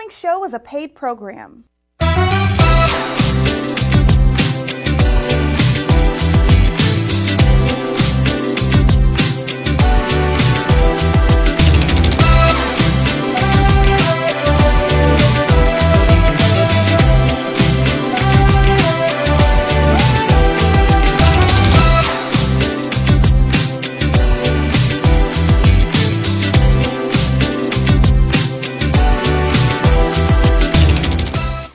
following show is a paid program.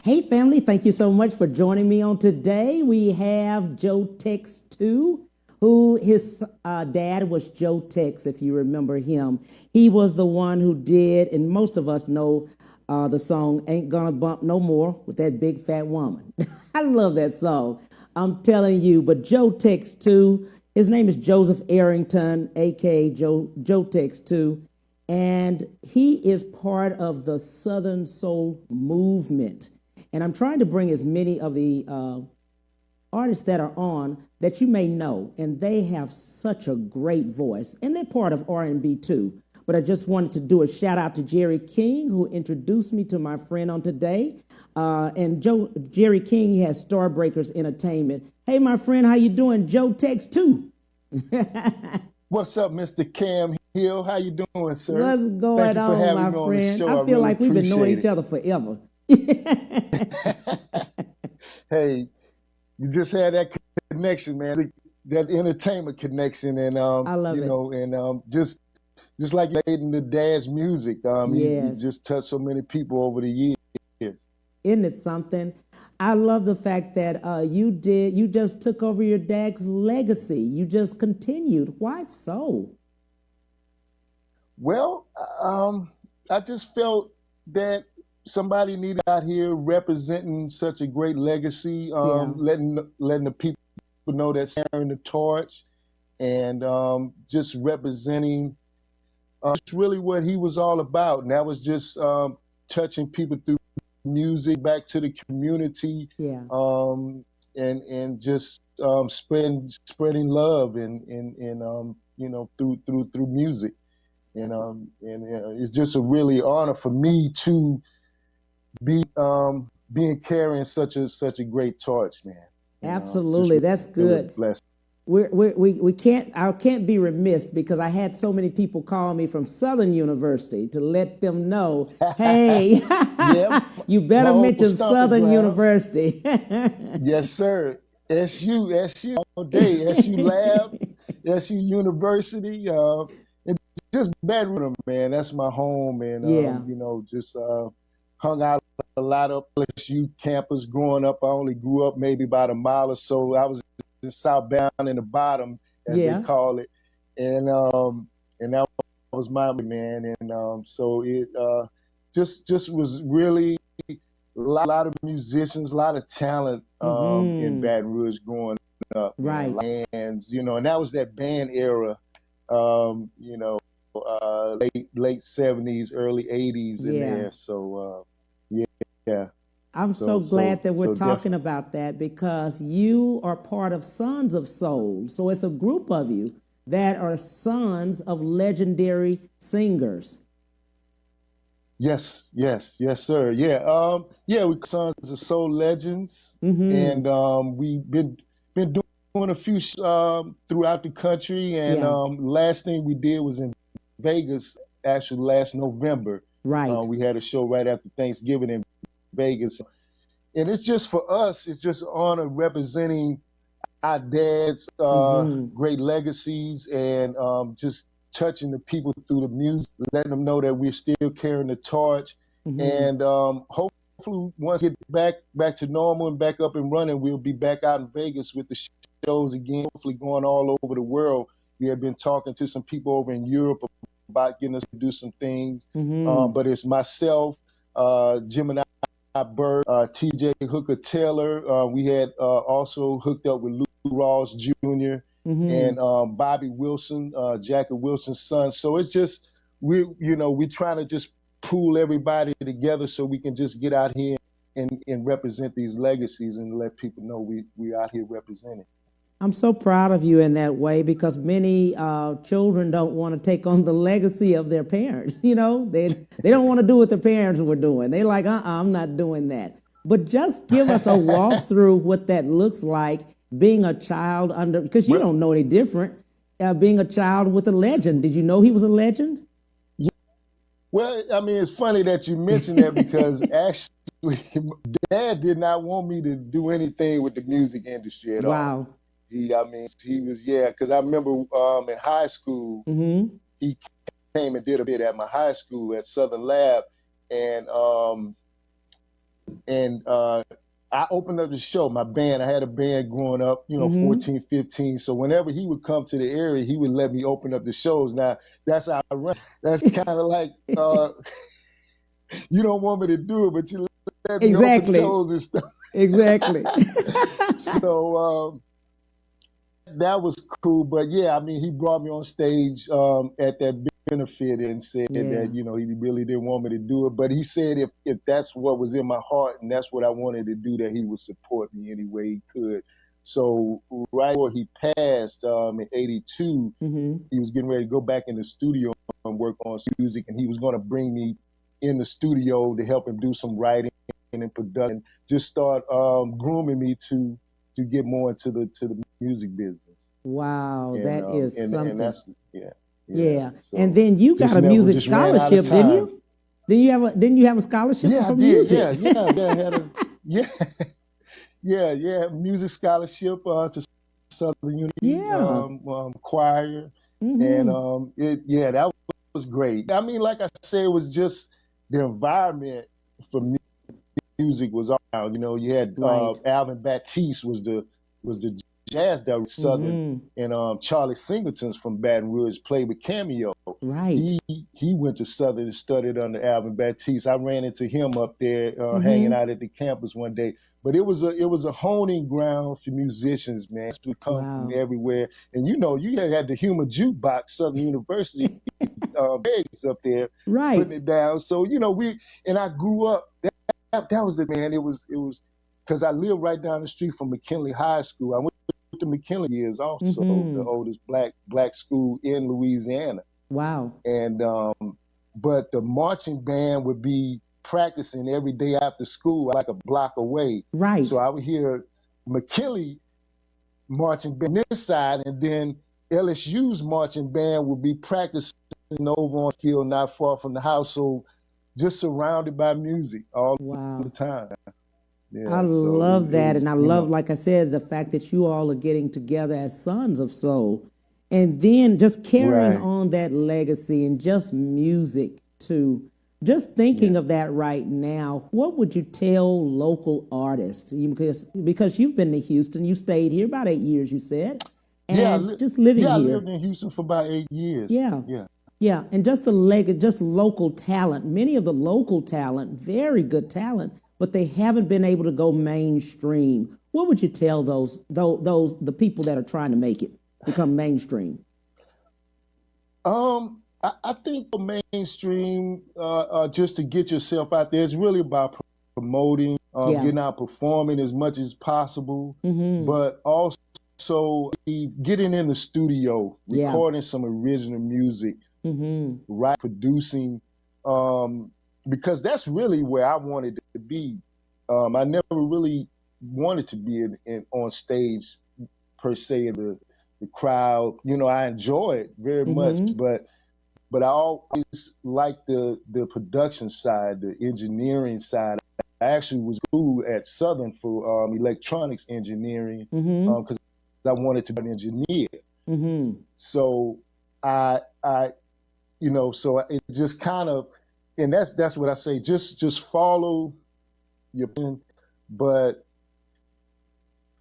Hey family, thank you so much for joining me on today. We have Joe TEX 2, who his dad was Joe TEX, if you remember him. He was the one who did, and most of us know the song Ain't Gonna Bump No More with that big fat woman. I love that song. I'm telling you, but Joe TEX 2, his name is Joseph Arrington, aka Joe TEX 2, and he is part of the Southern Soul movement. And I'm trying to bring as many of the artists that are on that you may know, and they have such a great voice, and they're part of R&B too. But I just wanted to do a shout out to Jerry King, who introduced me to my friend on today. And Jerry King has Starbreakers Entertainment. Hey, my friend, how you doing? Joe TEX 2. What's up, Mr. Cam Hill? How you doing, sir? What's going on, my friend? I feel like we've been knowing each other forever. Hey, you just had that connection, man. That entertainment connection, and I love it. And just like you made in the dad's music, Yes. he just touched so many people over the years. Isn't it something? I love the fact that you just took over your dad's legacy. You just continued. Why so? Well, I just felt that somebody needed out here representing such a great legacy, letting the people know that carrying the torch, and just representing just really what he was all about. And that was just touching people through music, back to the community, and just spreading love and through music. And it's just a really honor for me to be carrying such a great torch, man. Absolutely, that's good. I can't be remiss because I had so many people call me from Southern University to let them know, hey, you better mention Southern University. Yes, sir. SU all day. SU Lab, SU University. And just Baton Rouge, man. That's my home, and just hung out a lot of LSU campus growing up. I only grew up maybe about a mile or so. I was in Southbound in the bottom, as they call it, and that was my man, and so it just was really a lot of musicians, a lot of talent in Baton Rouge growing up, right? Bands, and that was that band era, late 70s, early 80s in there. So yeah. I'm so glad that we're talking about that because you are part of Sons of Soul. So it's a group of you that are sons of legendary singers. Yes, sir. Yeah. We're Sons of Soul legends, and we've been doing a few throughout the country. And last thing we did was in Vegas, actually last November. Right. We had a show right after Thanksgiving in Vegas, and it's just for us. It's just an honor representing our dad's great legacies and just touching the people through the music, letting them know that we're still carrying the torch, and hopefully once we get back to normal and back up and running, we'll be back out in Vegas with the shows again. Hopefully going all over the world. We have been talking to some people over in Europe about getting us to do some things, but it's myself, Gemini Bird, TJ Hooker Taylor. We had also hooked up with Lou Rawls Jr. And Bobby Wilson, Jackie Wilson's son. So it's just we're trying to just pool everybody together so we can just get out here and represent these legacies and let people know we out here representing. I'm so proud of you in that way because many children don't want to take on the legacy of their parents. You know, they don't want to do what their parents were doing. They like, I'm not doing that. But just give us a walkthrough what that looks like being a child under, because you Well, don't know any different, being a child with a legend. Did you know he was a legend? well, I mean, it's funny that you mentioned that because actually, Dad did not want me to do anything with the music industry at all. Wow. I mean, he was, yeah, because I remember in high school, Mm-hmm. he came and did a bit at my high school at Southern Lab, and and I opened up the show. My band, I had a band growing up, Mm-hmm. 14, 15. So whenever he would come to the area, he would let me open up the shows. Now that's how I run. That's kind of like you don't want me to do it, but you let me open Exactly. shows and stuff. Exactly. So that was cool. But yeah, I mean, he brought me on stage at that benefit and said Yeah. that, he really didn't want me to do it. But he said if that's what was in my heart and that's what I wanted to do, that he would support me any way he could. So right before he passed in 82, Mm-hmm. he was getting ready to go back in the studio and work on music. And he was going to bring me in the studio to help him do some writing and production, just start grooming me to get more into the music business. Wow, And that is and something. that's yeah. Yeah. And So then you got just a never music just ran out of scholarship, didn't time. you? Didn't you have a scholarship Yeah, I for did. music? Yeah. I had a yeah yeah music scholarship to Southern Unity Yeah. choir, and Mm-hmm. that was great. I mean, like I say, it was just the environment for music was all. You had Right. Alvin Batiste was the jazz director Southern, Mm-hmm. and Charlie Singleton's from Baton Rouge played with Cameo. Right. He went to Southern and studied under Alvin Batiste. I ran into him up there hanging Mm-hmm. out at the campus one day. But it was a honing ground for musicians, man. We come from Wow. everywhere, and you had the human jukebox, Southern University, Vegas up there putting Right. it down. So I grew up. That was it, man. It was because I lived right down the street from McKinley High School. I went to McKinley years also, the Mm-hmm. oldest black school in Louisiana. Wow. And but the marching band would be practicing every day after school, like a block away. So Right. I would hear McKinley marching band this side, and then LSU's marching band would be practicing over on the field not far from the house. So just surrounded by music all the Wow. time. I Yeah, so love it that. was, And I love, like I said, the fact that you all are getting together as sons of soul and then just carrying right. on that legacy and just music too. Just Yeah. thinking of that right now, what would you tell local artists? Because you've been to Houston, you stayed here about 8 years, you said, Yeah, and just living I here. lived in Houston for about 8 years. Yeah. Yeah. Yeah, and just local talent. Many of the local talent, very good talent, but they haven't been able to go mainstream. What would you tell those the people that are trying to make it become mainstream? I think for mainstream, just to get yourself out there, it's really about promoting, Yeah. getting out performing as much as possible, Mm-hmm. but also getting in the studio, Yeah. recording some original music, Mm-hmm. right, producing, um, because that's really where I wanted to be. I never really wanted to be on stage per se in the crowd. I enjoy it very much, Mm-hmm. but I always liked the production side, the engineering side. I actually was cool at Southern for electronics engineering Mm-hmm. because I wanted to be an engineer. Mm-hmm. So I so it just kind of, and that's what I say. Just follow your plan, but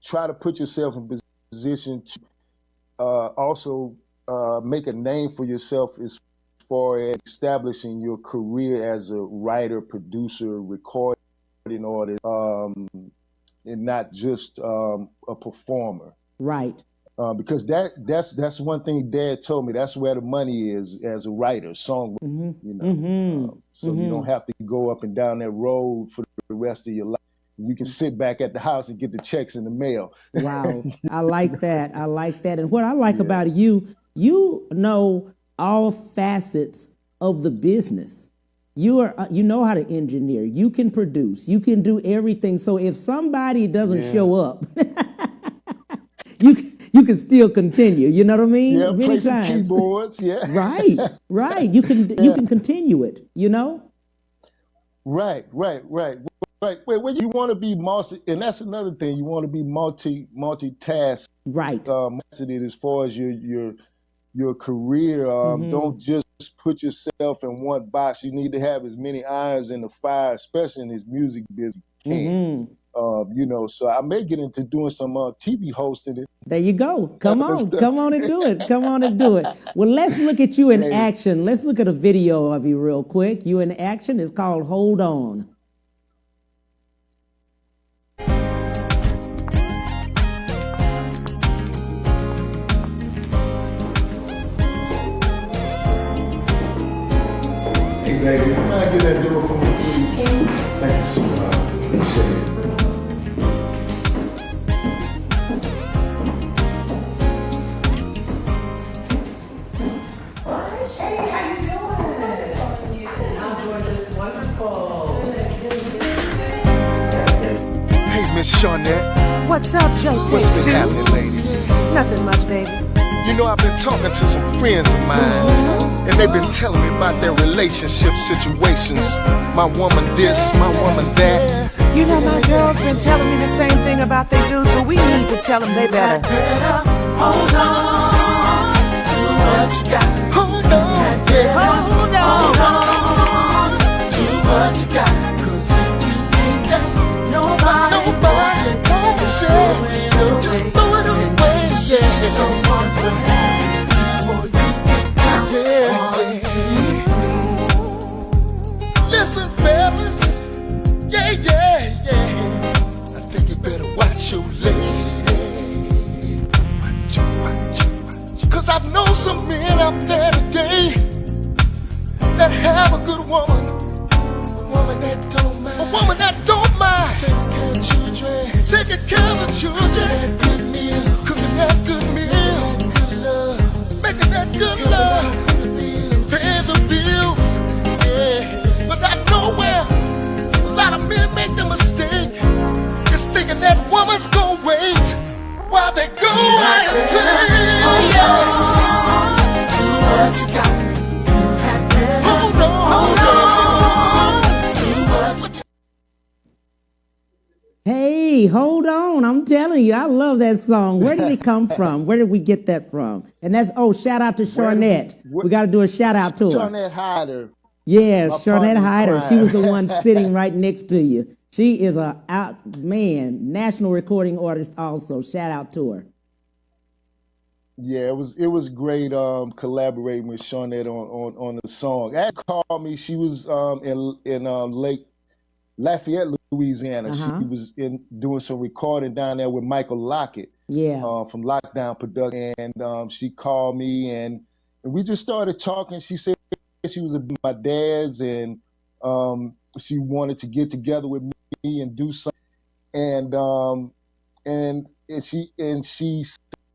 try to put yourself in position to also make a name for yourself as far as establishing your career as a writer, producer, recording artist, and not just a performer. Right. Because that's one thing Dad told me. That's where the money is as a writer, songwriter. Mm-hmm. You know, Mm-hmm. so you don't Mm-hmm. have to go up and down that road for the rest of your life. You can sit back at the house and get the checks in the mail. Wow. I like that. I like that. And what I like Yeah. about you, you know all facets of the business. You know how to engineer. You can produce. You can do everything. So if somebody doesn't Yeah. show up, you can still continue. You know what I mean? Yeah, Many play some times. keyboards. Yeah. Right. You can continue it. You know. Right. Well, you want to be and that's another thing. You want to be multitask. Right. As far as your career, don't just put yourself in one box. You need to have as many irons in the fire, especially in this music business, you can. So I may get into doing some TV hosting. There you go. Come on and do it. Come on and do it. Well, let's look at you in action. Let's look at a video of you real quick. You in action. It's called Hold On. Hey, baby, you mind get that door for me, please? Thank you so much. Appreciate it. Miss Shawnette. What's up, Joe What's Tex been 2? happening, lady? Nothing much, baby. You know, I've been talking to some friends of mine, and they've been telling me about their relationship situations. My woman this, my woman that. You know, my girl's been telling me the same thing about their dudes, but we need to tell them they better. Hold on to what you got. Hold on, yeah. Hold on to what you got. 'Cause if you ain't got nobody won't say, just throw it away, yeah. Someone to have before you get out. Yeah. Listen, fellas, yeah. I think you better watch your lady. Watch. 'Cause I know some men out there today that have a good woman. A woman that don't mind. A woman that don't mind. Taking care of children. Taking care of the children. That good meal. Cooking that good meal. Good love. Making that good love. Paying the bills. Yeah. But I know where a lot of men make the mistake. Is thinking that woman's gonna wait while they go out and play. Do what you got. Hold on. Do what you Hey, hold on. I'm telling you, I love that song. Where did it come from? Where did we get that from? And that's, shout out to Shawnette. We got to do a shout out to her. Shawnette Hyder. Yeah, My Shawnette partner in Hyder. crime. She was the one sitting right next to you. She is a national recording artist also. Shout out to her. Yeah, it was great collaborating with Shawnette on the song. She called me. She was in Lake Lafayette, Louisiana. Uh-huh. She was doing some recording down there with Michael Lockett. Yeah. From Lockdown Production, and she called me and we just started talking. She said she was my dad's, and she wanted to get together with me and do something. And she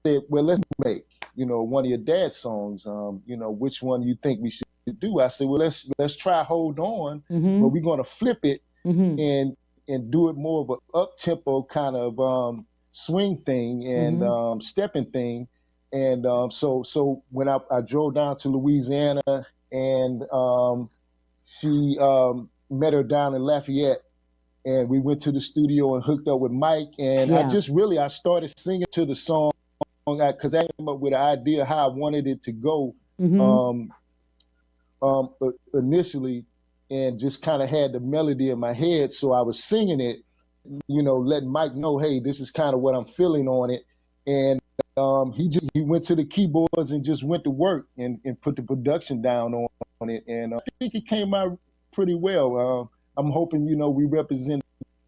said, well, let's make one of your dad's songs. Which one you think we should do? I said, well, let's try Hold On, but we're gonna flip it and do it more of an up tempo kind of swing thing and stepping thing. And so when I drove down to Louisiana and she met her down in Lafayette, and we went to the studio and hooked up with Mike, and I started singing to the song because I came up with an idea how I wanted it to go initially, and just kind of had the melody in my head, so I was singing it, letting Mike know, hey, this is kind of what I'm feeling on it. And he went to the keyboards and just went to work and put the production down on it. And I think it came out pretty well. I'm hoping, we represent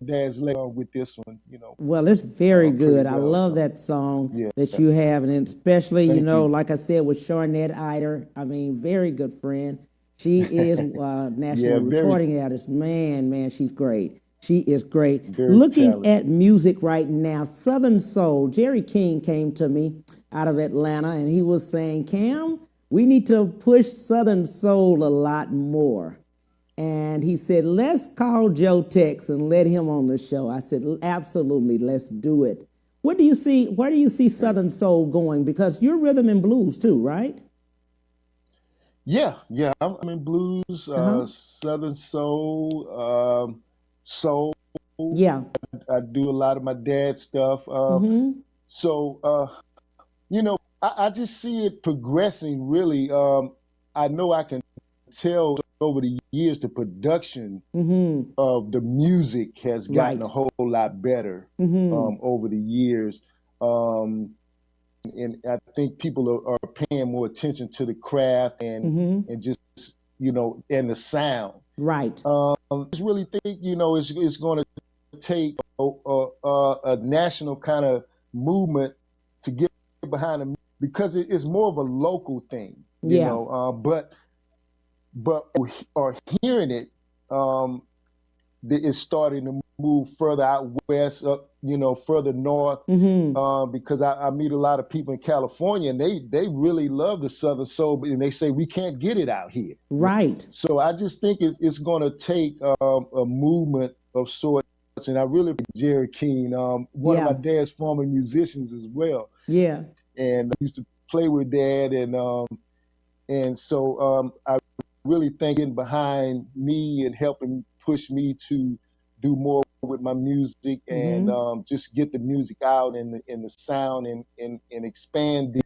Dad's later with this one, Well, it's very good. Well, I love that song that you have. And especially, Thank you. like I said, with Shawnette Hyder. I mean, very good friend. She is national recording artist. Man, she's great. She is great. Very Looking talented. at music right now, Southern Soul. Jerry King came to me out of Atlanta, and he was saying, Cam, we need to push Southern Soul a lot more. And he said, let's call Joe Tex and let him on the show. I said, absolutely, let's do it. What do you see? Where do you see Southern Soul going? Because you're rhythm and blues too, right? Yeah. I'm in blues, Southern soul, soul. Yeah. I do a lot of my dad's stuff. So, I just see it progressing really. I know I can tell over the years the production of the music has gotten a whole lot better over the years. And I think people are paying more attention to the craft and just, and the sound. Right. I just really think, it's going to take a national kind of movement to get behind them because it's more of a local thing, you know. But are hearing it, it's starting to move further out west, up, further north, because I meet a lot of people in California and they really love the Southern Soul, and they say we can't get it out here. Right. So I just think it's going to take a movement of sorts, and I really like Jerry King, one of my dad's former musicians as well. Yeah. And I used to play with Dad, and so I really thinking behind me and helping push me to do more with my music and just get the music out and the sound and expand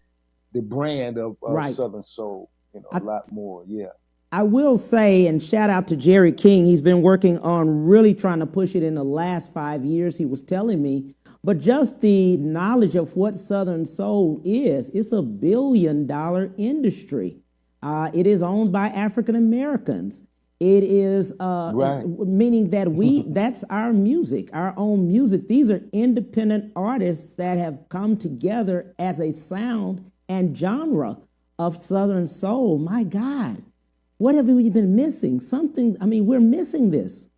the brand of Southern Soul, a lot more. Yeah. I will say, and shout out to Jerry King, he's been working on really trying to push it in the last 5 years, he was telling me. But just the knowledge of what Southern Soul is, it's $1 billion industry. It is owned by African Americans. It is meaning that that's our music, our own music. These are independent artists that have come together as a sound and genre of Southern Soul. My God, what have we been missing? Something, we're missing this.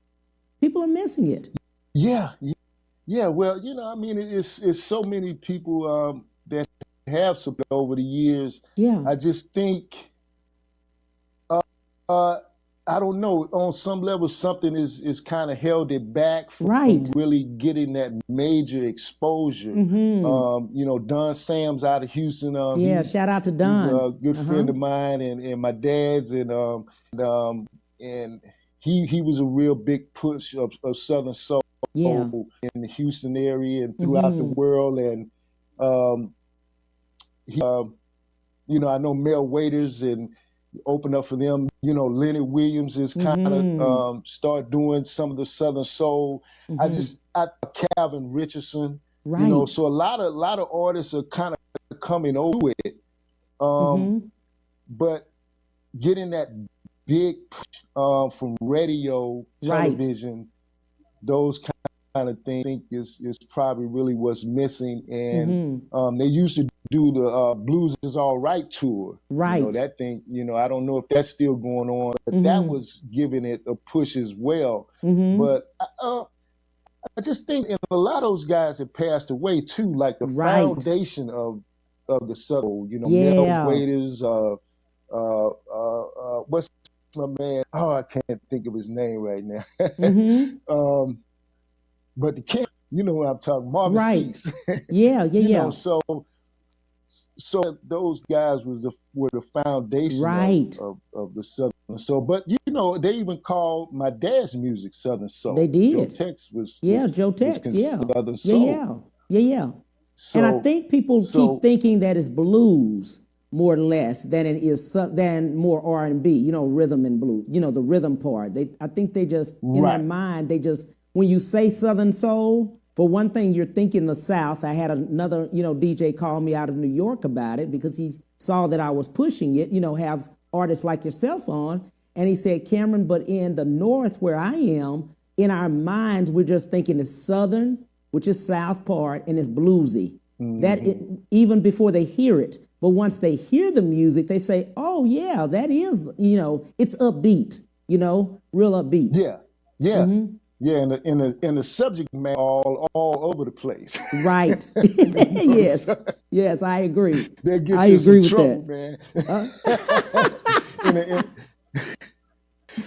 People are missing it. Yeah. Well, it's so many people that have supported over the years. Yeah. I just think, I don't know, on some level, something is kind of held it back from really getting that major exposure. Don Sam's out of Houston. Shout out to Don. He's a good friend of mine and my dad's, and he was a real big push of Southern Soul in the Houston area and throughout the world. And I know Mel Waiters and open up for them. Leonard Williams is kind of start doing some of the Southern Soul. I Calvin Richardson. So a lot of artists are kind of coming over it. But getting that big from radio, television, those kind of things, I think is probably really what's missing. And they used to do the Blues Is All Right tour. That thing, I don't know if that's still going on, but that was giving it a push as well. But I just think, and a lot of those guys have passed away too, like the foundation of the Southern, Mel Waiters, what's my man? Oh, I can't think of his name right now. But the king, you know what I'm talking, Marvin Cease. Yeah. So those guys were the foundation of the Southern Soul. But they even called my dad's music Southern Soul. They did. Joe Tex was Joe Tex, Southern Soul. Yeah. So, and I think people keep thinking that it's blues more or less than it is than more R&B, rhythm and blues, the rhythm part. I think they just in their mind when you say Southern Soul, for one thing, you're thinking the South. I had another, DJ call me out of New York about it because he saw that I was pushing it, have artists like yourself on. And he said, Cameron, but in the North where I am, in our minds, we're just thinking it's Southern, which is South part, and it's bluesy. Even before they hear it. But once they hear the music, they say, oh, yeah, that is, it's upbeat, real upbeat. Yeah, and the subject matter all over the place. Right. You know, Yes. so Yes, I agree. that I gets you in some agree with trouble, that. man. Uh, And I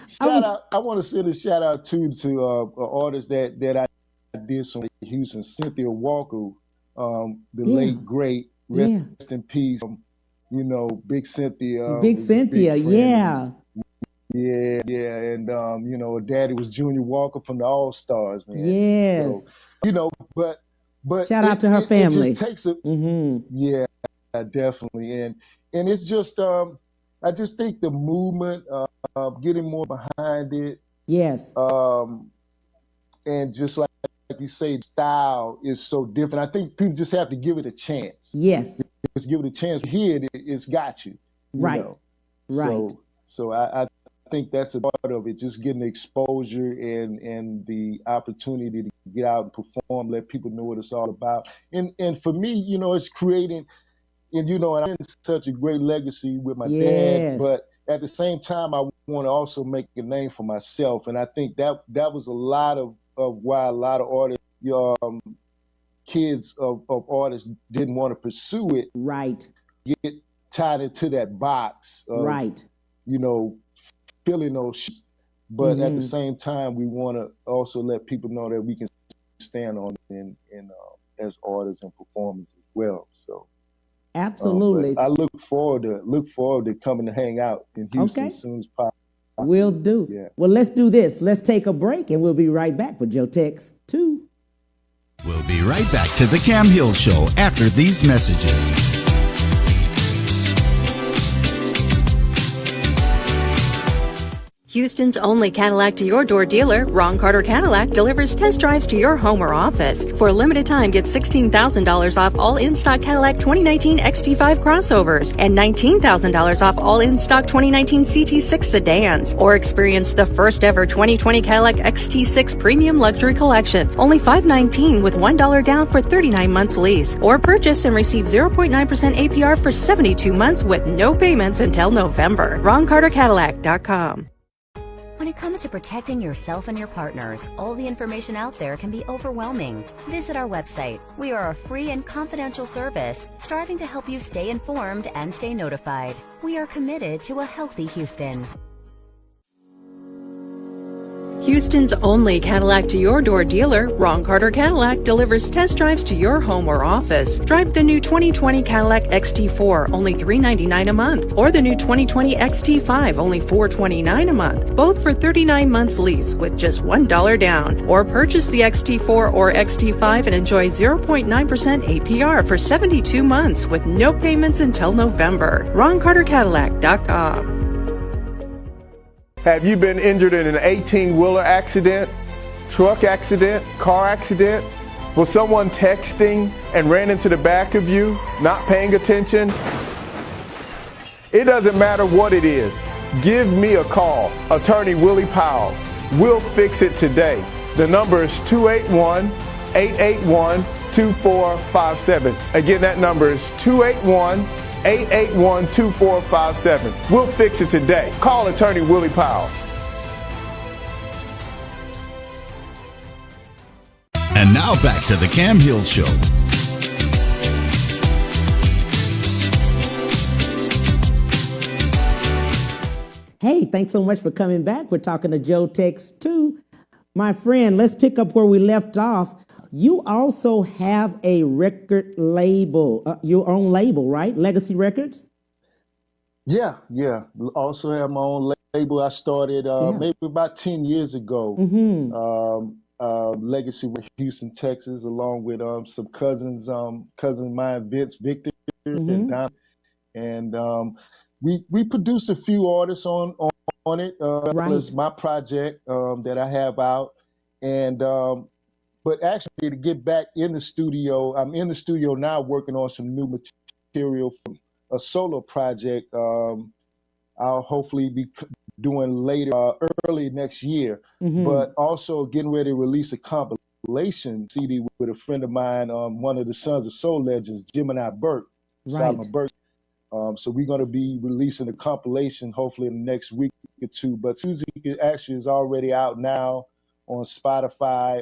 shout would, out, I want to send a shout out to an artist that I did some in Houston, Cynthia Walker, the yeah, late great, rest yeah. in peace. You know, Big Cynthia Big was a big Cynthia, friend of yeah. yeah, and you know, her daddy was Junior Walker from the All Stars, man. So, Yes. you know, but Shout out it, to her it it just family. takes a Mm-hmm. yeah, definitely, and it's just I just think the movement, getting more behind it, Yes. um, and just like you say, style is so different. I think people just have to give it a chance. Yes. Just give it a chance. Hear it, it's got you, you Right. know. Right. So I think that's a part of it, just getting the exposure and the opportunity to get out and perform, let people know what it's all about. And for me, you know, it's creating, and you know, and I'm in such a great legacy with my dad, Yes. but at the same time, I want to also make a name for myself. And I think that was a lot of why a lot of artists, kids of artists didn't want to pursue it, Right. get tied into that box of, Right. you know, filling those shoes. But at the Mm-hmm. same time, we want to also let people know that we can stand on it as artists and performers as well. So, but Absolutely. I look forward to coming to hang out in Houston Okay. as soon as Will possible. do. Yeah. Well, let's do this. Let's take a break and we'll be right back with Joe Tex 2. We'll be right back to the Cam Hill Show after these messages. Houston's only Cadillac to your door dealer, Ron Carter Cadillac, delivers test drives to your home or office. For a limited time, get $16,000 off all in-stock Cadillac 2019 XT5 crossovers and $19,000 off all in-stock 2019 CT6 sedans. Or experience the first ever 2020 Cadillac XT6 Premium Luxury Collection. Only $519 with $1 down for 39 months lease. Or purchase and receive 0.9% APR for 72 months with no payments until November. RonCarterCadillac.com. When it comes to protecting yourself and your partners, all the information out there can be overwhelming. Visit our website. We are a free and confidential service striving to help you stay informed and stay notified. We are committed to a healthy Houston. Houston's only Cadillac to your door dealer, Ron Carter Cadillac, delivers test drives to your home or office. Drive the new 2020 Cadillac XT4, only $399 a month, or the new 2020 XT5, only $429 a month, both for 39 months lease with just $1 down. Or purchase the XT4 or XT5 and enjoy 0.9% APR for 72 months with no payments until November. RonCarterCadillac.com. Have you been injured in an 18-wheeler accident, truck accident, car accident? Was someone texting and ran into the back of you, not paying attention? It doesn't matter what it is. Give me a call, Attorney Willie Powles. We'll fix it today. The number is 281-881-2457. Again, that number is 281-881-2457. We'll fix it today. Call Attorney Willie Powles. And now back to the Cam Hill Show. Hey, thanks so much for coming back. We're talking to Joe Tex 2. My friend, let's pick up where we left off. You also have a record label, your own label, right? Legacy Records? Yeah. Also have my own label. I started maybe about 10 years ago. Legacy Houston, Texas, along with some cousins, cousin of mine, Vince, Victor, and Don. And we produced a few artists on it. Right. It's my project that I have out. And but actually, to get back in the studio, I'm in the studio now working on some new material for a solo project. I'll hopefully be doing later, early next year. But also getting ready to release a compilation CD with a friend of mine, one of the Sons of Soul legends, Gemini Burke, Solomon Burke. So we're going to be releasing a compilation hopefully in the next week or two. But music actually is already out now on Spotify,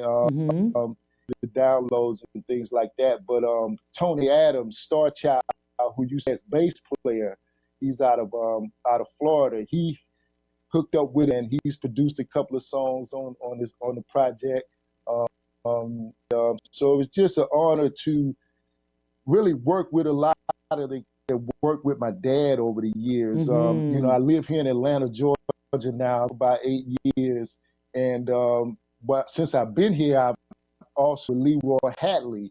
the downloads and things like that. But Tony Adams, Star Child, who you said is bass player, he's out of Florida. He hooked up with it, and he's produced a couple of songs on the project. So it's just an honor to really work with a lot of the that worked with my dad over the years. You know, I live here in Atlanta, Georgia now about 8 years, and but since I've been here, I've also Leroy Hatley,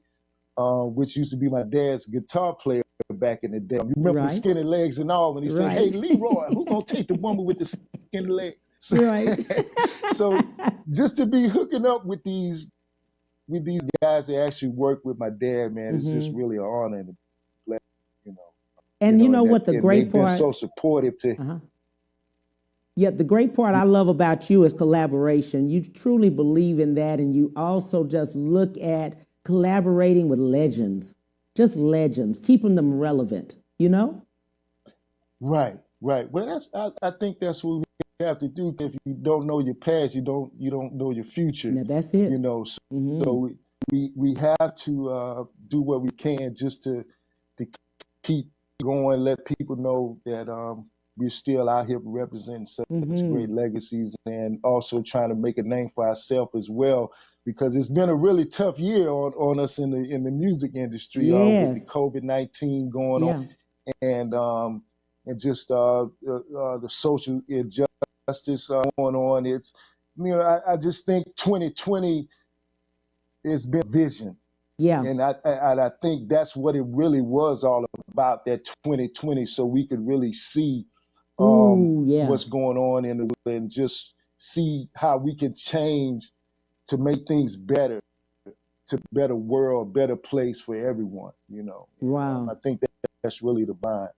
which used to be my dad's guitar player back in the day. You remember the skinny legs and all when he said, "Hey, Leroy, who gonna take the woman with the skinny legs?" Right. So just to be hooking up with these guys that actually work with my dad, man, it's just really an honor and a blessing, you know. And you know what the great they've part? Been so supportive to. Yeah, the great part I love about you is collaboration. You truly believe in that, and you also just look at collaborating with legends, just legends, keeping them relevant, you know? Right. Well, I think that's what we have to do. If you don't know your past, you don't know your future. Now that's it. You know, so we have to do what we can just to keep going, let people know that we're still out here representing such great legacies, and also trying to make a name for ourselves as well, because it's been a really tough year on us in the music industry with the COVID-19 going on, and just the social injustice going on. It's, you know, I just think 2020 has been vision. Yeah. And I think that's what it really was all about, that 2020, so we could really see what's going on and just see how we can change to make things better, to a better world, better place for everyone, you know. Wow. I think that's really the bind.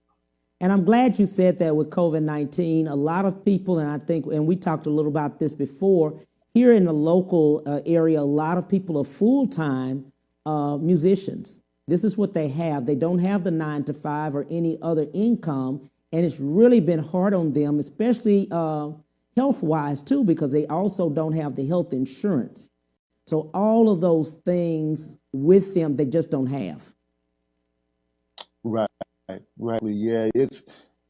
And I'm glad you said that with COVID-19. A lot of people, and I think, and we talked a little about this before, here in the local area, a lot of people are full-time musicians. This is what they have. They don't have the 9-to-5 or any other income, and it's really been hard on them, especially health-wise too, because they also don't have the health insurance. So all of those things with them, they just don't have. Right. Yeah, it's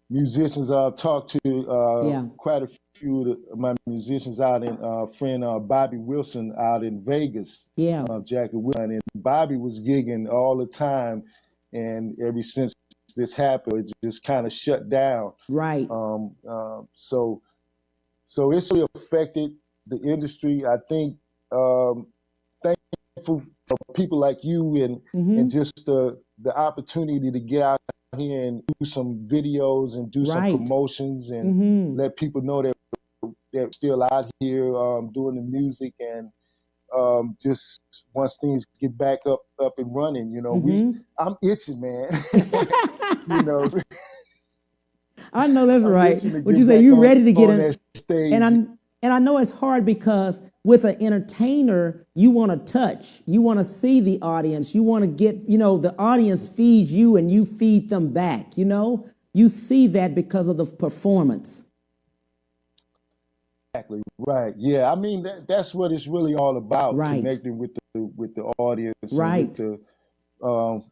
musicians I've talked to, quite a few of my musicians out in, friend Bobby Wilson out in Vegas, Jackie Wilson, and Bobby was gigging all the time, and ever since this happened, it just kind of shut down. Right. So it's really affected the industry. I think thankful for people like you and just the opportunity to get out here and do some videos and do some promotions and let people know that they're still out here doing the music, and just once things get back up and running, you know, I'm itching, man. You know, I know that's right. What you say, you ready to get in that stage. And I know it's hard because with an entertainer, you want to touch, you want to see the audience, you want to get, you know, the audience feeds you and you feed them back, you know, you see that because of the performance. Exactly. Right. Yeah. I mean, that's what it's really all about, connecting with the audience,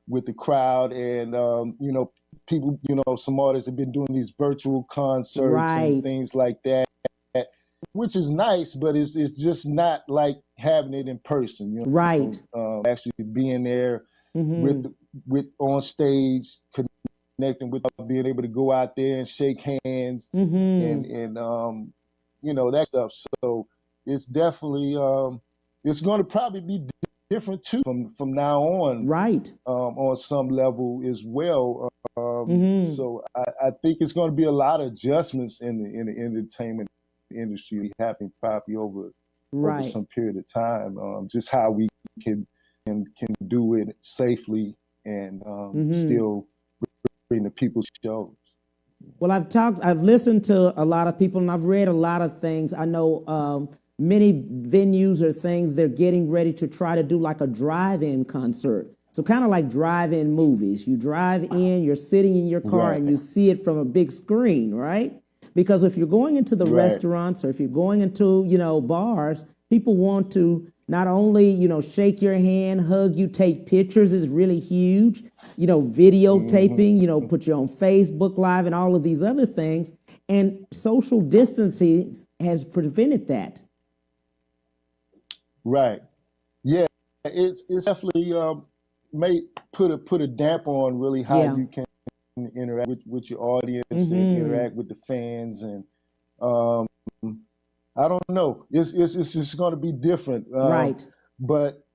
with the crowd, and you know, people, you know, some artists have been doing these virtual concerts and things like that, which is nice, but it's just not like having it in person, you know. Actually being there with on stage, connecting with, being able to go out there and shake hands and you know, that stuff. So it's definitely it's going to probably be different too from now on, on some level as well. So I think it's going to be a lot of adjustments in the entertainment industry happening probably over some period of time. Just how we can do it safely and still bring the people's shows. Well, I've listened to a lot of people, and I've read a lot of things. I know many venues or things, they're getting ready to try to do like a drive-in concert. So kind of like drive-in movies. You drive in, you're sitting in your car, and you see it from a big screen, right? Because if you're going into the restaurants or if you're going into, you know, bars, People want to not only, shake your hand, hug you, take pictures is really huge. Videotaping, put you on Facebook Live and all of these other things. And social distancing has prevented that. Right. Yeah. It's definitely may put a damper on really how you can interact with your audience and interact with the fans, and I don't know. It's going to be different, right? But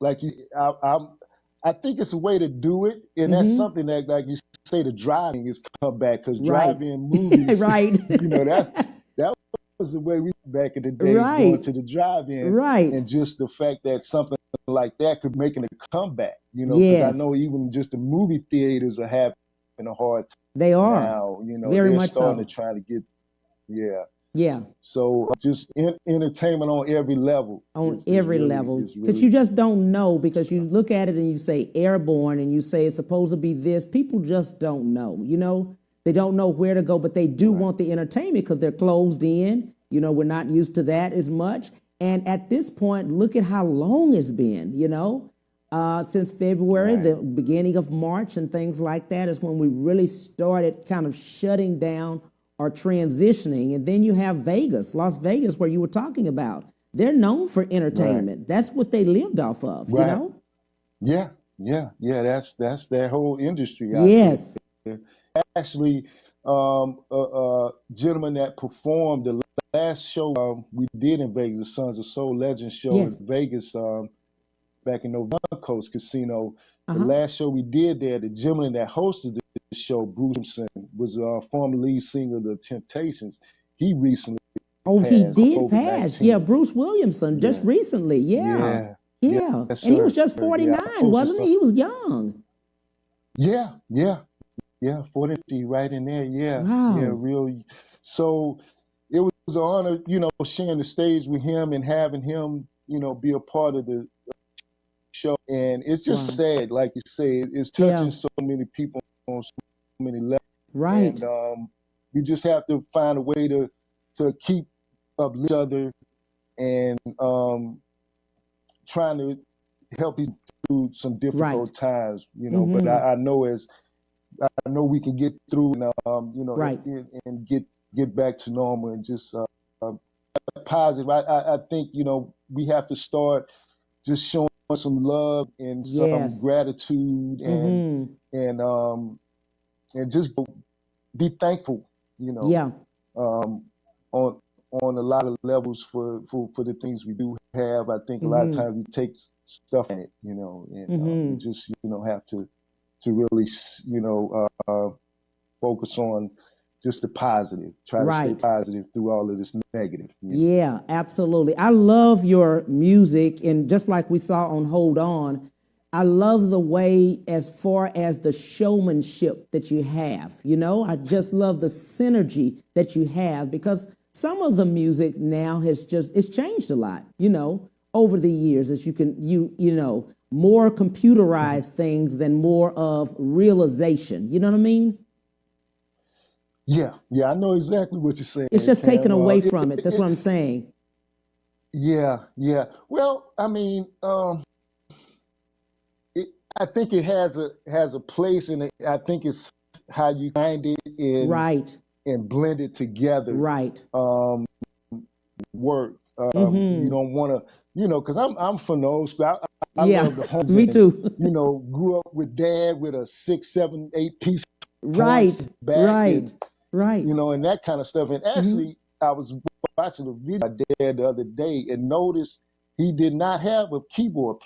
like I think it's a way to do it, and that's something that, like you say, the driving is come back, because drive-in movies, right? that was the way we back in the day, going to the drive-in, right? And just the fact that something like that could make a comeback, because I know even just the movie theaters are having a hard time. They are now, very they're much starting so. to try to get, yeah. So just entertainment on every level. On every level, because you just don't know, because you look at it and you say airborne and you say it's supposed to be this. People just don't know. They don't know where to go, but they do want the entertainment because they're closed in. We're not used to that as much. And at this point, look at how long it's been, since February, the beginning of March and things like that is when we really started kind of shutting down or transitioning. And then you have Vegas, Las Vegas, where you were talking about. They're known for entertainment. That's what they lived off of, Yeah. That's their whole industry. Yes. Actually, a gentleman that performed the last show we did in Vegas, the Sons of Soul Legends show in Vegas, back in November Coast Casino. The last show we did there, the gentleman that hosted the show, Bruce Williamson, was a former lead singer of the Temptations. He recently he did pass. Yeah, Bruce Williamson, just recently. Yeah. And he was just 49, wasn't he? He was young. Yeah, 40 right in there. Wow. Yeah, real. So it was an honor, sharing the stage with him and having him, be a part of the show. And it's just sad, like you say, it's touching so many people on so many levels. Right. And we just have to find a way to keep up each other and trying to help you through some difficult times, But I know we can get through and and get back to normal and just positive. I think we have to start just showing some love and some gratitude and just be thankful, on a lot of levels for the things we do have. I think a lot of times we take stuff in it, and we just have to really focus on just the positive, try to stay positive through all of this negative. Yeah, absolutely. I love your music, and just like we saw on Hold On, I love the way as far as the showmanship that you have. I just love the synergy that you have, because some of the music now it's changed a lot, over the years, as more computerized things than more of realization. You know what I mean? Yeah, I know exactly what you're saying. It's just taken away from it. That's what I'm saying. Yeah. Well, I mean, I think it has a place, and I think it's how you find it and blend it together. Work. You don't want to, because I'm from the old school. I love the home. Me too. Grew up with Dad with a 6, 7, 8 piece. Right. And that kind of stuff. And actually, I was watching a video of my dad the other day and noticed he did not have a keyboard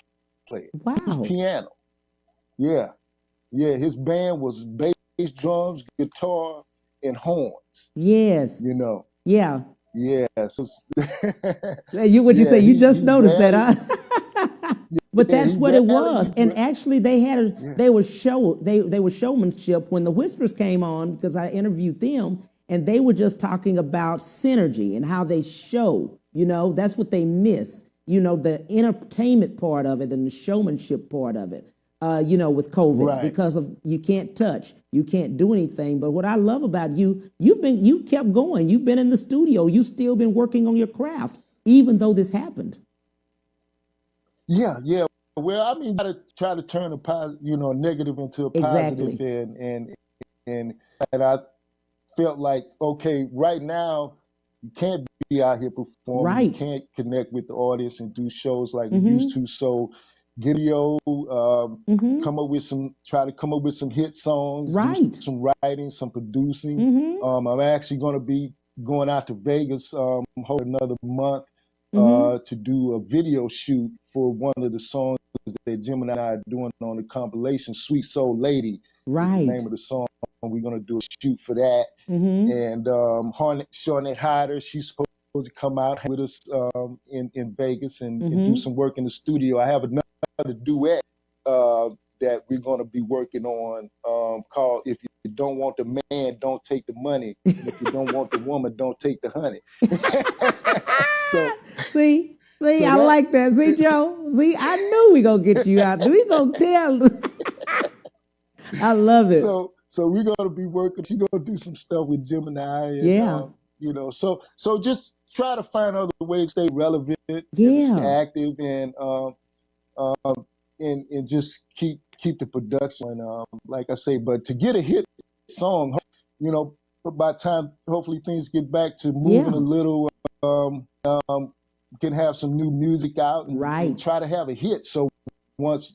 player. Wow. It was piano. Yeah. His band was bass, drums, guitar, and horns. Yes. Yeah. Yeah. So, you say? You just noticed that, huh? But that's what it was. And actually, they were showmanship when the Whispers came on, because I interviewed them, and they were just talking about synergy and how they show. That's what they miss. The entertainment part of it and the showmanship part of it. With COVID, because of you can't touch, you can't do anything. But what I love about you've kept going. You've been in the studio. You've still been working on your craft. even though this happened. Yeah, yeah. Well, I mean, gotta try to turn a negative into a positive, Exactly. and I felt like, okay, right now you can't be out here performing, you Right. can't connect with the audience and do shows like we used to. So, get video, try to come up with some hit songs, do Right. some writing, some producing. I'm actually going to be going out to Vegas, hold another month to do a video shoot for one of the songs that Jim and I are doing on the compilation. Sweet Soul Lady is the Right. name of the song. We're going to do a shoot for that. And Shawnette Hyder, she's supposed to come out with us in Vegas and do some work in the studio. I have another duet that we're going to be working on called If You Don't Want the Man, Don't Take the Money. And if you don't want the woman, don't take the honey. See, I that, like that. See, Joe, see, I knew we going to get you out. We going to tell. I love it. So we're going to be working. She's going to do some stuff with Gemini. And, so just try to find other ways to stay relevant, stay active, and just keep the production. Like I say, but to get a hit song, by the time hopefully things get back to moving a little, can have some new music out and try to have a hit. So once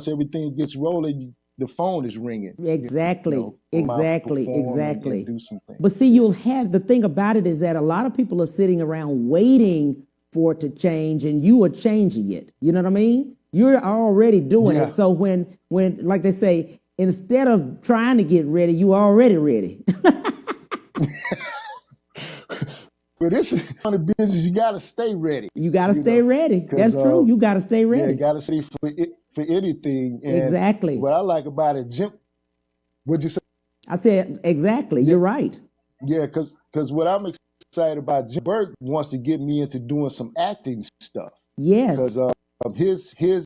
everything gets rolling, the phone is ringing. Exactly. Exactly. And do some things. But see, you'll have, the thing about it is that a lot of people are sitting around waiting for it to change, and you are changing it. You know what I mean? You're already doing it. So when like they say, instead of trying to get ready, you already ready. But this is on the business. You got to stay ready. You got to stay ready. That's true. You got to stay ready. Yeah, you got to stay for anything. And exactly. What I like about it, Jim, what'd you say? I said, exactly. You're right. Yeah, because what I'm excited about, Jim Burke wants to get me into doing some acting stuff. Yes. Because his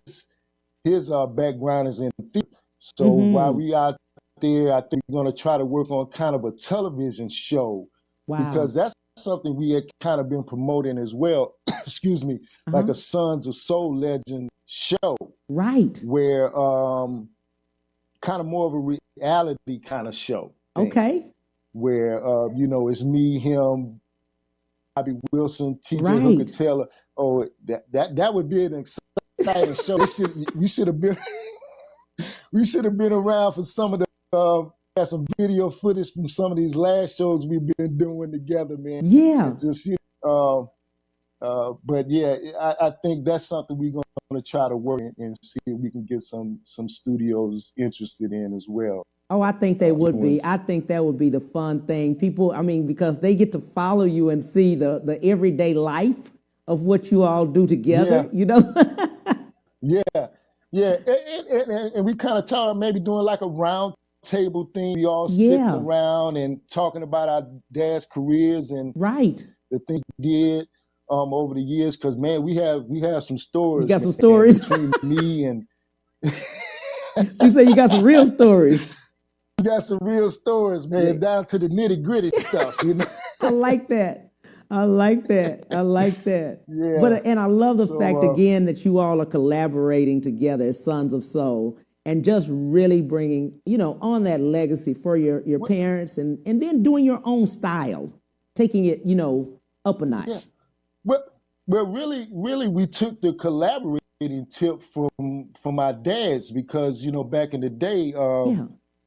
background is in theater. So while we out there, I think we're going to try to work on kind of a television show. Wow. Because that's something we had kind of been promoting as well. Excuse me, like a Sons of Soul Legend show. Right. Where kind of more of a reality kind of show. Okay. Where it's me, him, Bobby Wilson, TJ Hooker Taylor. Oh, that would be an exciting show. We should have been around for some of the got some video footage from some of these last shows we've been doing together, man. Yeah. Just but yeah, I think that's something we're going to try to work and see if we can get some studios interested in as well. Oh, I think they would be. I think that would be the fun thing. People, I mean, because they get to follow you and see the everyday life of what you all do together, Yeah. And we kind of talk maybe doing like a round table thing. We all sitting around and talking about our dad's careers and the things we did over the years. Because man, we have some stories. You got some stories between me and. You say you got some real stories. You got some real stories, man, down to the nitty gritty stuff. I like that. Yeah. But and I love the fact again that you all are collaborating together as Sons of Soul and just really bringing on that legacy for your parents and then doing your own style, taking it up a notch. Yeah. Well, really, we took the collaborating tip from our dads because back in the day.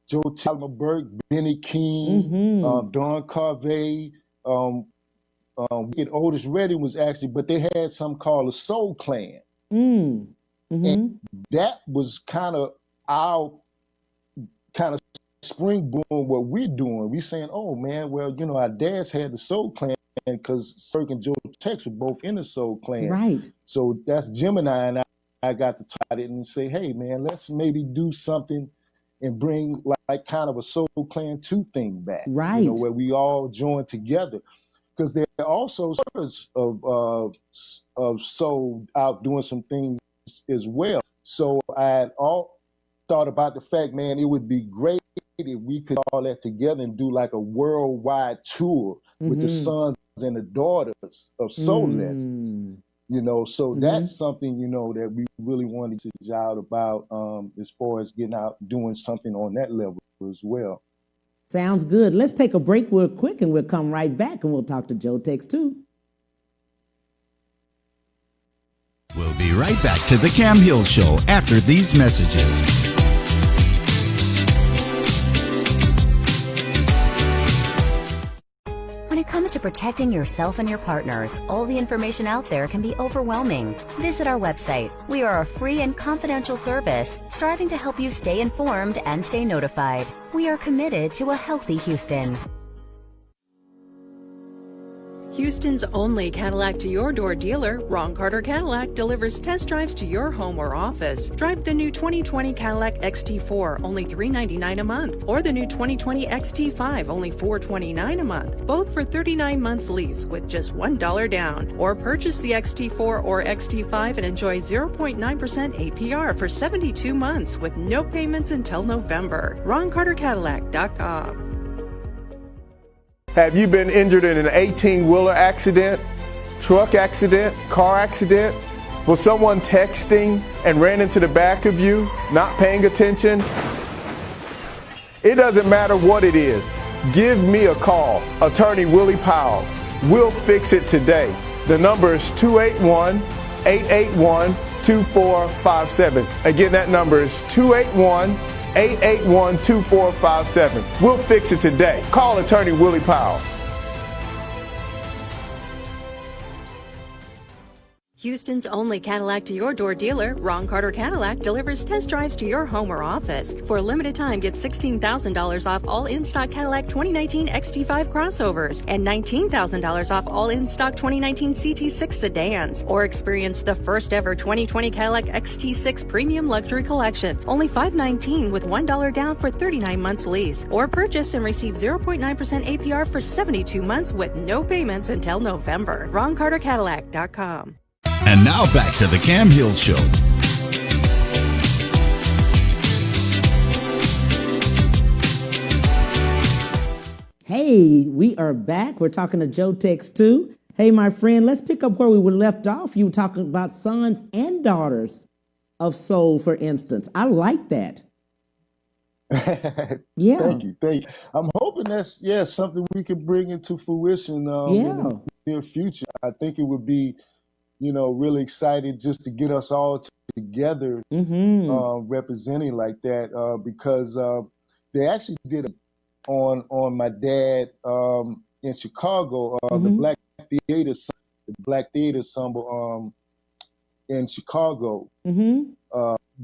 Joe Talma Burke, Benny King, Don Carvey, Otis Redding was actually, but they had something called a Soul Clan. And that was kind of our springboard what we're doing. We saying, oh man, well, our dads had the Soul Clan because Burke and Joe Tex were both in the Soul Clan. Right. So that's Gemini and I got to try it and say, hey man, let's maybe do something and bring like kind of a Soul Clan 2 thing back, right? Where we all join together, because there are also sorts of soul out doing some things as well. So I had all thought about the fact, man, it would be great if we could all that together and do like a worldwide tour with the sons and the daughters of soul legends. So that's something, that we really wanted to shout about as far as getting out, doing something on that level as well. Sounds good. Let's take a break real quick and we'll come right back and we'll talk to Joe TEX 2. We'll be right back to the Cam Hill Show after these messages. When it comes to protecting yourself and your partners, all the information out there can be overwhelming. Visit our website. We are a free and confidential service striving to help you stay informed and stay notified. We are committed to a healthy Houston. Houston's only Cadillac to your door dealer, Ron Carter Cadillac, delivers test drives to your home or office. Drive the new 2020 Cadillac XT4, only $399 a month, or the new 2020 XT5, only $429 a month, both for 39 months lease with just $1 down. Or purchase the XT4 or XT5 and enjoy 0.9% APR for 72 months with no payments until November. RonCarterCadillac.com. Have you been injured in an 18-wheeler accident, truck accident, car accident? Was someone texting and ran into the back of you, not paying attention? It doesn't matter what it is. Give me a call, Attorney Willie Powles. We'll fix it today. The number is 281-881-2457. Again, that number is 281-881-2457. We'll fix it today. Call Attorney Willie Powles. Houston's only Cadillac to your door dealer, Ron Carter Cadillac, delivers test drives to your home or office. For a limited time, get $16,000 off all in-stock Cadillac 2019 XT5 crossovers and $19,000 off all in-stock 2019 CT6 sedans. Or experience the first ever 2020 Cadillac XT6 Premium Luxury Collection, only $519 with $1 down for 39 months lease. Or purchase and receive 0.9% APR for 72 months with no payments until November. RonCarterCadillac.com. And now back to the Cam Hill Show. Hey, we are back. We're talking to Joe TEX 2. Hey, my friend, let's pick up where we were left off. You were talking about sons and daughters of soul, for instance. I like that. Yeah. Thank you. I'm hoping that's something we can bring into fruition in the near future. I think it would be, really excited just to get us all together representing like that because they actually did it on my dad in Chicago, the Black Theater Ensemble in Chicago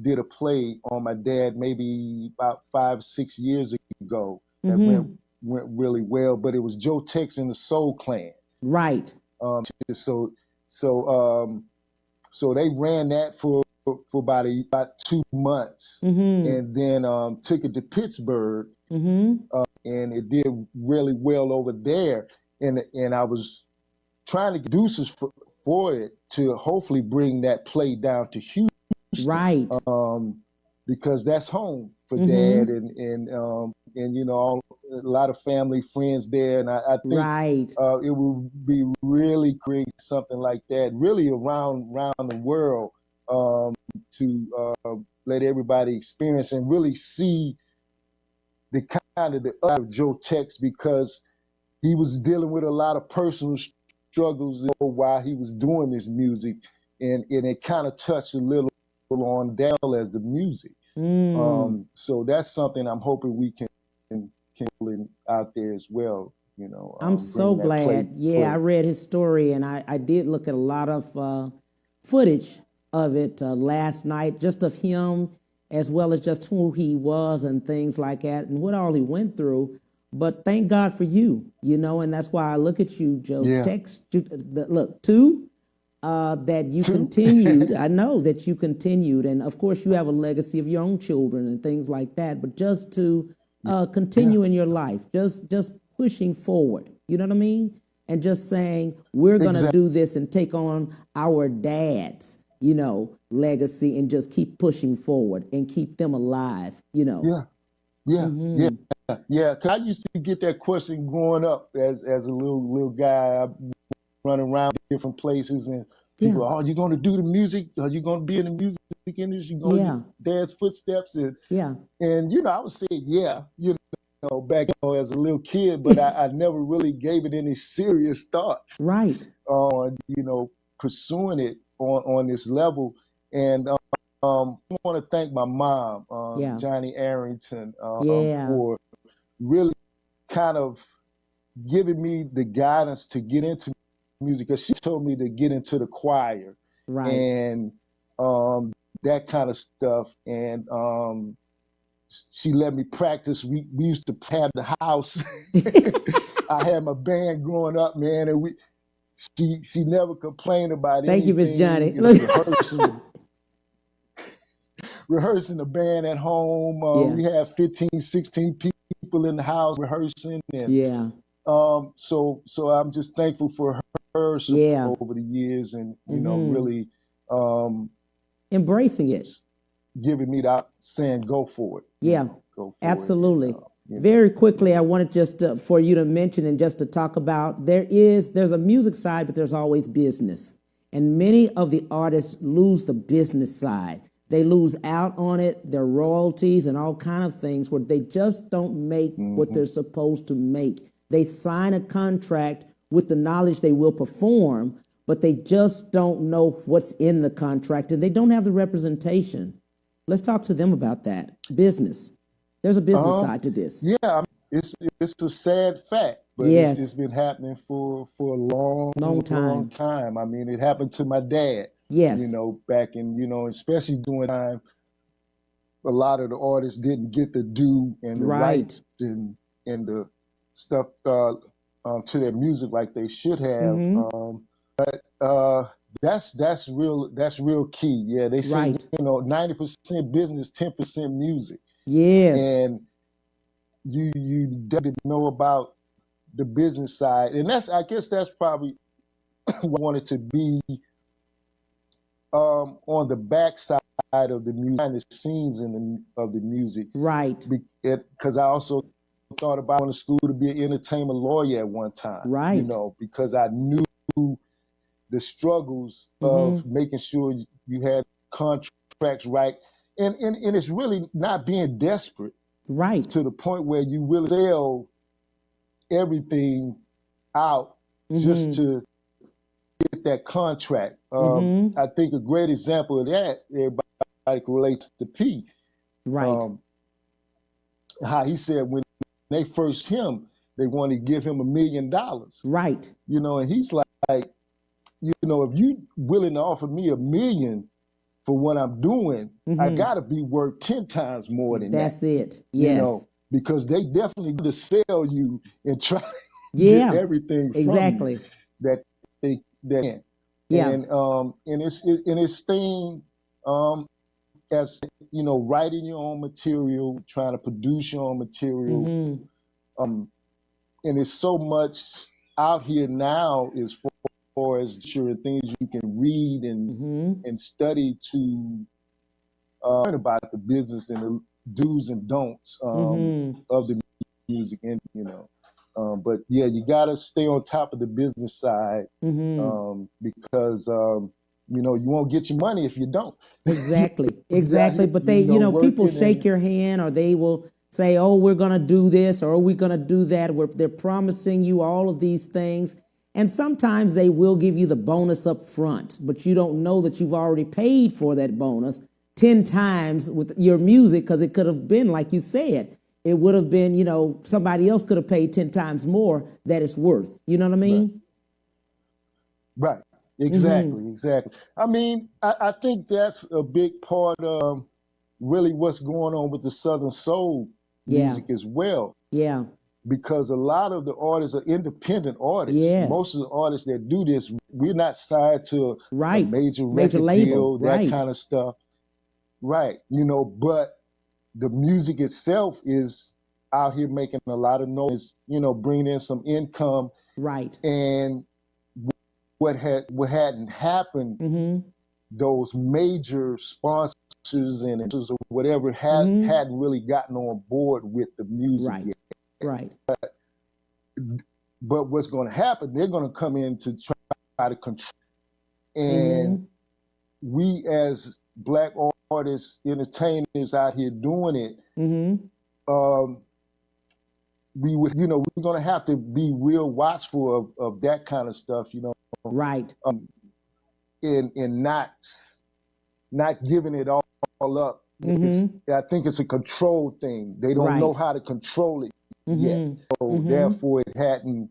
did a play on my dad maybe about 5-6 years ago that went really well, but it was Joe TEX and the Soul Clan. Right. So they ran that for about 2 months, and then took it to Pittsburgh, and it did really well over there. And I was trying to get producers for it to hopefully bring that play down to Houston, right? Because that's home for Dad, and a lot of family friends there, and I think it would be really great something like that, really around the world, to let everybody experience and really see the kind of the other Joe TEX, because he was dealing with a lot of personal struggles while he was doing this music, and it kind of touched a little on Dale as the music. So that's something I'm hoping we can out there as well. I'm so glad. I read his story, and I did look at a lot of footage of it last night, just of him, as well as just who he was and things like that, and what all he went through. But thank God for you, and that's why I look at you, Joe TEX. Look, that you continued. I know that you continued, and of course you have a legacy of your own children and things like that. But just to continue in your life, just pushing forward. You know what I mean? And just saying we're gonna do this and take on our dad's, legacy, and just keep pushing forward and keep them alive. Yeah, yeah, Mm-hmm. yeah. 'Cause I used to get that question growing up as a little guy. I running around different places, and Yeah, people, oh, you going to do the music? Are you going to be in the music industry? You going to yeah, dad's footsteps? yeah. And I would say, yeah, back as a little kid, but I never really gave it any serious thought Right. on, pursuing it on this level. And I want to thank my mom, Yeah, Johnny Arrington, yeah. for really kind of giving me the guidance to get into music. Because she told me to get into the choir Right. and that kind of stuff. And she let me practice. We used to have the house. I had my band growing up, man, and she never complained about Thank you, Miss anything. Johnny. Look. Rehearsing the band at home. Yeah, We had 15, 16 people in the house rehearsing, and yeah, so I'm just thankful for her yeah. support over the years, and Mm-hmm. really um, Embracing it. giving me that saying, go for it, Yeah, go for it, and absolutely. Very quickly, I wanted just for you to mention and just to talk about there's a music side, but there's always business, and many of the artists lose the business side. They lose out on it, their royalties and all kind of things where they just don't make what Mhm. they're supposed to make. They sign a contract with the knowledge they will perform, but they just don't know what's in the contract and they don't have the representation. Let's talk to them about that. Business. There's a business Um, side to this. yeah, it's a sad fact, but it's Yes. been happening for a long, Long long time. time. I mean, it happened to my dad, Yes. back in, especially during time a lot of the artists didn't get the due and the Right. rights and the stuff to their music like they should have. Mm-hmm. Uh, that's real key. Yeah, they say Right. 90% business, 10% music, Yes. and you definitely know about the business side, and I guess that's probably what I wanted to be on the backside of the music, behind the scenes of the music, Right. because I also thought about going to school to be an entertainment lawyer at one time, Right. because I knew the struggles Mm-hmm. of making sure you had contracts right, and it's really not being desperate Right. to the point where you will sell everything out just Mm-hmm. to get that contract. Mm-hmm. I think a great example of that, everybody can relate to P. Right. Um, how he said when they first him, they wanted to give him $1 million. Right. And he's like, if you willing to offer me $1 million for what I'm doing, I Mm-hmm. gotta be worth 10 times more than that. That's it. Yes. Because they definitely going to sell you and try to get Yeah. everything from you Exactly. that they can. Yeah. And it's staying as writing your own material, trying to produce your own material. Mm-hmm. Um, and it's so much out here now as far as sure things you can read Mm-hmm. and study to learn about the business and the do's and don'ts Mm-hmm. of the music, and but yeah, you got to stay on top of the business side Mm-hmm. because you won't get your money if you don't. Exactly. You'll be out Exactly. here, But they, people working shake and your hand or they will say, oh, we're going to do this or we're going to do that. They're promising you all of these things. And sometimes they will give you the bonus up front, but you don't know that you've already paid for that bonus 10 times with your music because it could have been, like you said, it would have been, somebody else could have paid 10 times more that it's worth. You know what I mean? right, Mm-hmm. exactly. I mean, I think that's a big part of really what's going on with the Southern Soul Yeah. music as well. Yeah. Because a lot of the artists are independent artists. Yes. Most of the artists that do this, we're not signed to a Right. major Major record label. deal, that Right. kind of stuff. Right. But the music itself is out here making a lot of noise, bringing in some income. Right. And what hadn't happened, Mm-hmm. those major sponsors and or whatever hadn't really gotten on board with the music Right. yet. Right. But what's going to happen? They're going to come in to try to control, and we as Black artists, entertainers out here doing it, we would, we're going to have to be real watchful of that kind of stuff, Right. And not giving it all up. I think it's a control thing. They don't know how to control it yet, so therefore it hadn't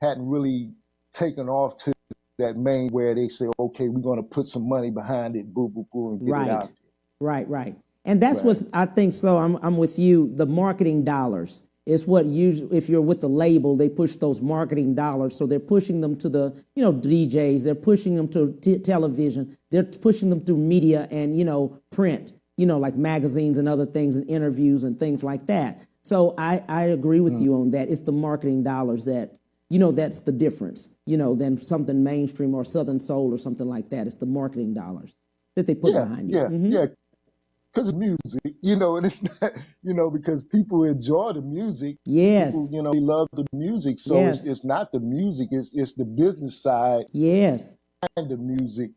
really taken off to that main where they say, okay, we're going to put some money behind it, boo, boo, boo, and get it out there. Right. And that's what's, I think so. I'm with you. The marketing dollars is what usually, if you're with the label, they push those marketing dollars. So they're pushing them to the, DJs. They're pushing them to television. They're pushing them through media and, print, like magazines and other things and interviews and things like that. So I agree with you on that. It's the marketing dollars that, that's the difference, than something mainstream or Southern Soul or something like that. It's the marketing dollars that they put behind it. Yeah. Because of music, and it's not, because people enjoy the music. Yes. People, they love the music. So it's not the music, it's the business side. Yes. And the music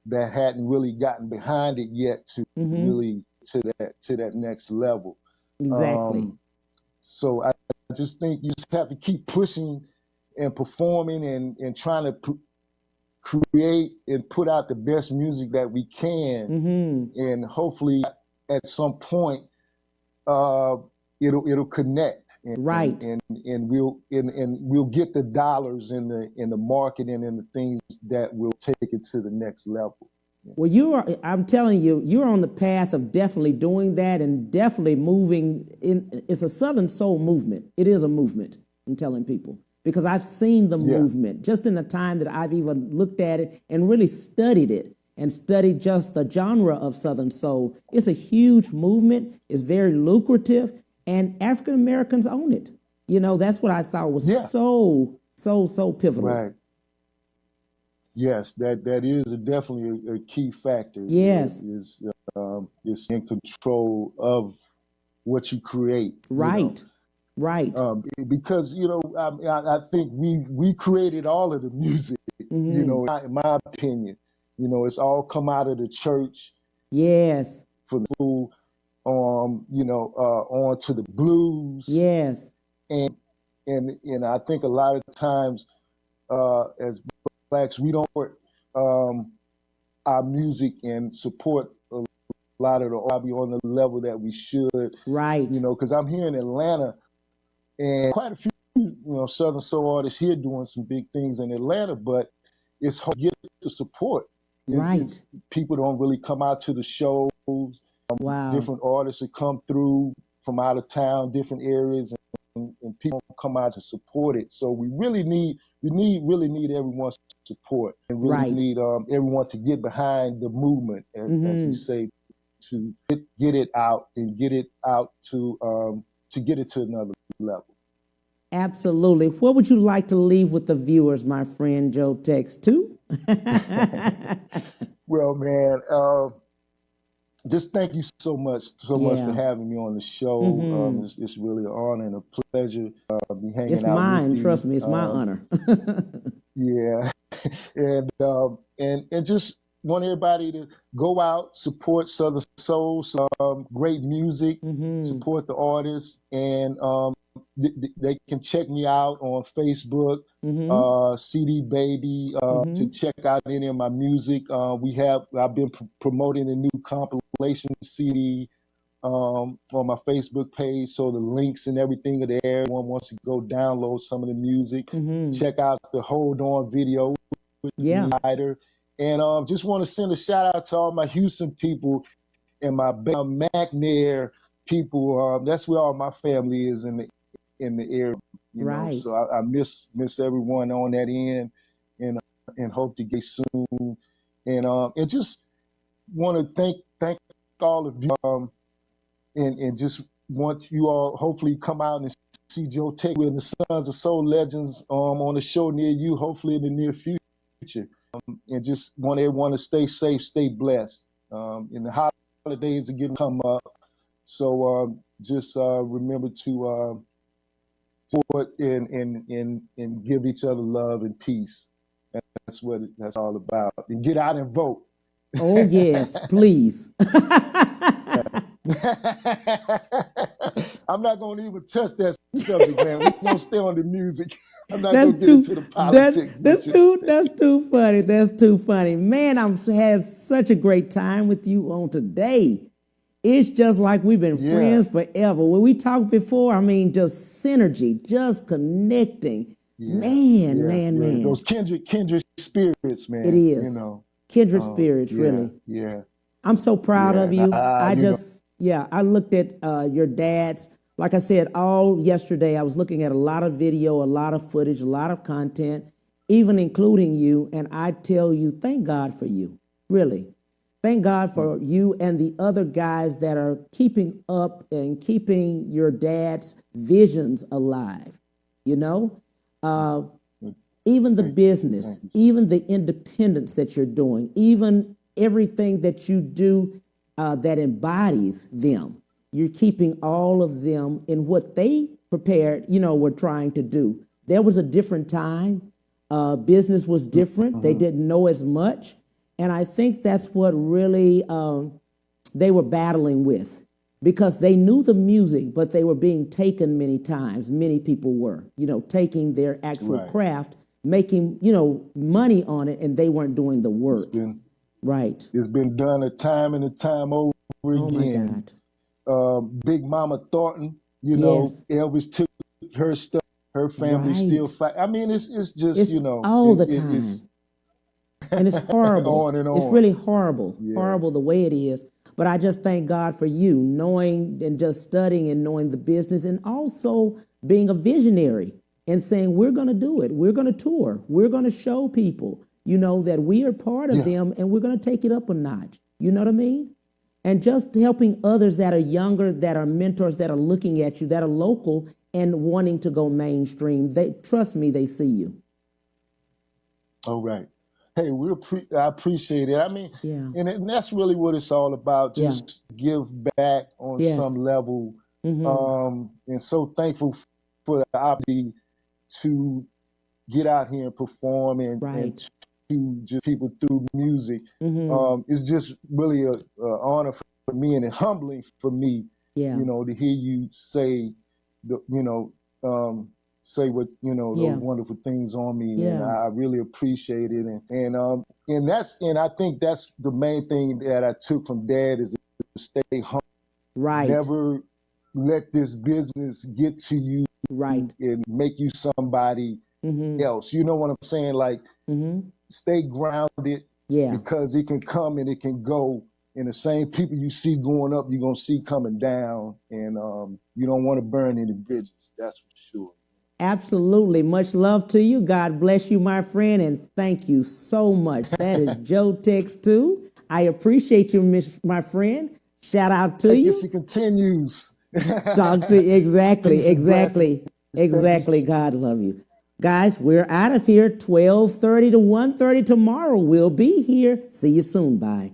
that hadn't really gotten behind it yet to really to that next level. Exactly. So I just think you just have to keep pushing and performing and trying to create and put out the best music that we can, and hopefully at some point it'll connect, and we'll get the dollars in the marketing and the things that will take it to the next level. Well, I'm telling you, you're on the path of definitely doing that and definitely moving in. It's a Southern Soul movement. It is a movement, I'm telling people, because I've seen the movement just in the time that I've even looked at it and really studied it and studied just the genre of Southern Soul. It's a huge movement. It's very lucrative, and African Americans own it. That's what I thought was so pivotal. Right. Yes, that is definitely a key factor. Yes. Is in control of what you create. Right. Right. Because, I think we created all of the music, in my opinion. It's all come out of the church. Yes. From the school, on to the blues. Yes. And I think a lot of times as Blacks, we don't support our music and support a lot of the hobby on the level that we should. Right. Because I'm here in Atlanta, and quite a few, Southern Soul artists here doing some big things in Atlanta, but it's hard to get the support. People don't really come out to the shows. Different artists that come through from out of town, different areas, and people come out to support it. So we really need everyone's support, and really need everyone to get behind the movement, as you say, to get it out and get it out to get it to another level. Absolutely. What would you like to leave with the viewers, my friend Joe TEX 2? Well, man, just thank you so much for having me on the show. It's really an honor and a pleasure be hanging it's out mine, with you. trust me, it's my honor. Yeah, and just want everybody to go out, support Southern Soul, great music, support the artists, and they can check me out on Facebook, CD Baby, to check out any of my music. I've been promoting a new compilation CD on my Facebook page, so the links and everything are there. Everyone wants to go download some of the music, check out the Hold On video with the writer, and just want to send a shout out to all my Houston people and my McNair people. That's where all my family is in the area. You know? So I miss everyone on that end, and hope to get soon. And just want to thank all of you. And just want you all hopefully come out and see Joe TEX and the Sons of Soul Legends on a show near you, hopefully in the near future. And just want everyone to stay safe, stay blessed. In the holidays are getting come up. So just remember to support and give each other love and peace. That's all about. And get out and vote. Oh, yes, please. I'm not going to even touch that subject, man. We're going to stay on the music. I'm not That's going to get too into the politics. that's too funny. That's too funny. Man, I've had such a great time with you on today. It's just like we've been friends forever. When we talked before, I mean, just synergy, just connecting. Man. Those kindred spirits, man. It is. You know. Kindred spirits, really. Yeah. I'm so proud of you. I looked at your dad's, like I said, all yesterday, I was looking at a lot of video, a lot of footage, a lot of content, even including you. And I tell you, thank God for you, really. Thank God for you and the other guys that are keeping up and keeping your dad's visions alive, you know? Even the business, even the independence that you're doing, even everything that you do that embodies them. You're keeping all of them in what they prepared, were trying to do. There was a different time. Business was different. They didn't know as much. And I think that's what really they were battling with, because they knew the music, but they were being taken many times. Many people were, taking their actual craft, making, money on it, and they weren't doing the work. It's been done a time and a time over again. My God. Big Mama Thornton, Elvis took her stuff, her family still fight. I mean, it's just, all the time. And it's horrible. On and on. It's really horrible, horrible the way it is. But I just thank God for you knowing and just studying and knowing the business, and also being a visionary and saying, we're going to do it. We're going to tour. We're going to show people, that we are part of them, and we're going to take it up a notch. You know what I mean? And just helping others that are younger, that are mentors, that are looking at you, that are local and wanting to go mainstream. Trust me, they see you. All right. Hey, I appreciate it. I mean, and that's really what it's all about. Just give back on some level. And so thankful for the opportunity to get out here and perform and to just people through music. It's just really an honor for me and humbling for me, to hear you say say what those wonderful things on me, and I really appreciate it. And I think that's the main thing that I took from Dad, is to stay humble. Never let this business get to you and make you somebody else. You know what I'm saying? Like, stay grounded, because it can come and it can go. And the same people you see going up, you're gonna see coming down, and you don't want to burn any bridges. That's for sure. Absolutely. Much love to you. God bless you, my friend, and thank you so much. That is Joe TEX 2. I appreciate you, my friend. Shout out to you. Yes, it continues. Exactly. God love you. Guys, we're out of here 12:30 to 1:30 tomorrow. We'll be here. See you soon. Bye.